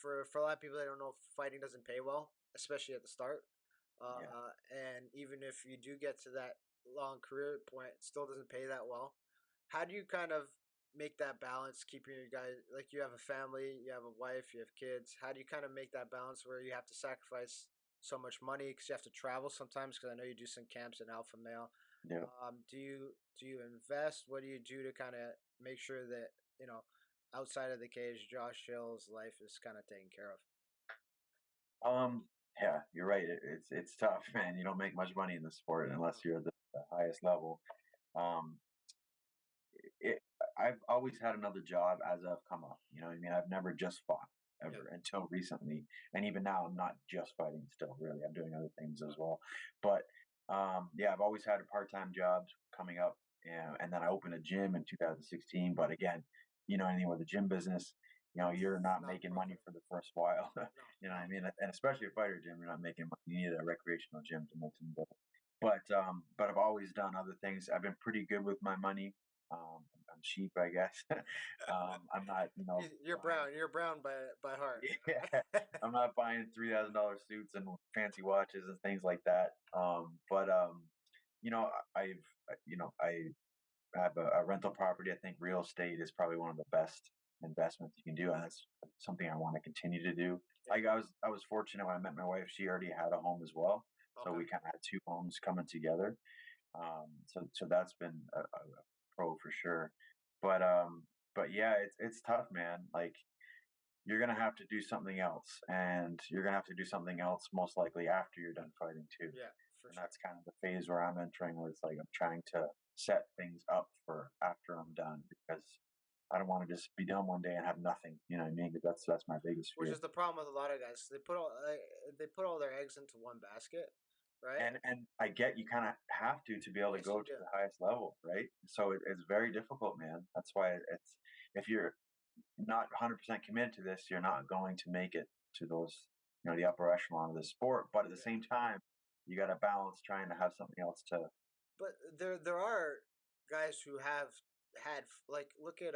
for a lot of people that don't know, fighting doesn't pay well, especially at the start. Yeah. And even if you do get to that long career point, it still doesn't pay that well. How do you kind of make that balance, keeping your guys, like, you have a family, you have a wife, you have kids? How do you kind of make that balance where you have to sacrifice so much money because you have to travel sometimes? Because I know you do some camps in Alpha Male. Yeah. Do you invest? What do you do to kind of make sure that you know outside of the cage, Josh Hill's life is kind of taken care of? Um, yeah, you're right. It's tough, man. You don't make much money in the sport unless No. you're the highest level. Um, it, I've always had another job as I've come up. You know what I mean? I've never just fought Yeah. ever until recently, and even now, I'm not just fighting. Still, really, I'm doing other things as well. But yeah, I've always had a part-time jobs coming up, and then I opened a gym in 2016. But again, you know, anything with the gym business, you know, you're It's not not making money profitable. for the first while. No, You know what I no. mean? And especially a fighter gym, you're not making money. You need a recreational gym to make some money. But I've always done other things. I've been pretty good with my money. I'm cheap, I guess. I'm not, you know, You're buying. brown. You're brown by heart. Yeah, I'm not buying $3,000 suits and fancy watches and things like that. You know, I have a rental property. I think real estate is probably one of the best investments you can do, and that's something I want to continue to do. Yeah. I was fortunate when I met my wife; she already had a home as well, so Okay. we kind of had two homes coming together. So that's been a pro for sure. But um, but yeah, it's tough, man. Like you're gonna have to do something else, and you're gonna have to do something else most likely after you're done fighting too. Yeah, for And sure. that's kind of the phase where I'm entering, where it's like I'm trying to set things up for after I'm done because I don't want to just be done one day and have nothing. You know what I mean? 'Cause that's my biggest Which fear. is the problem with a lot of guys. They put all their eggs into one basket, right? And I get you kind of have to be able to Yes, go you to do. the highest level, right? So it's very difficult, man. That's why it's if you're not 100% committed to this, you're not going to make it to those, you know, the upper echelon of the sport. But at the Yeah. same time, you got to balance trying to have something else to. But there are guys who have had, like, look at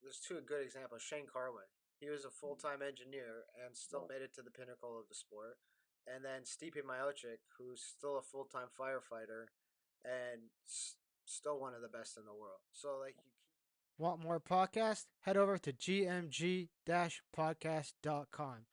there's two good examples. Shane Carwin, he was a full time engineer and still Well, made it to the pinnacle of the sport. And then Stipe Miocic, who's still a full time firefighter and still one of the best in the world. So like you keep. Want more podcasts? Head over to gmg-podcast.com.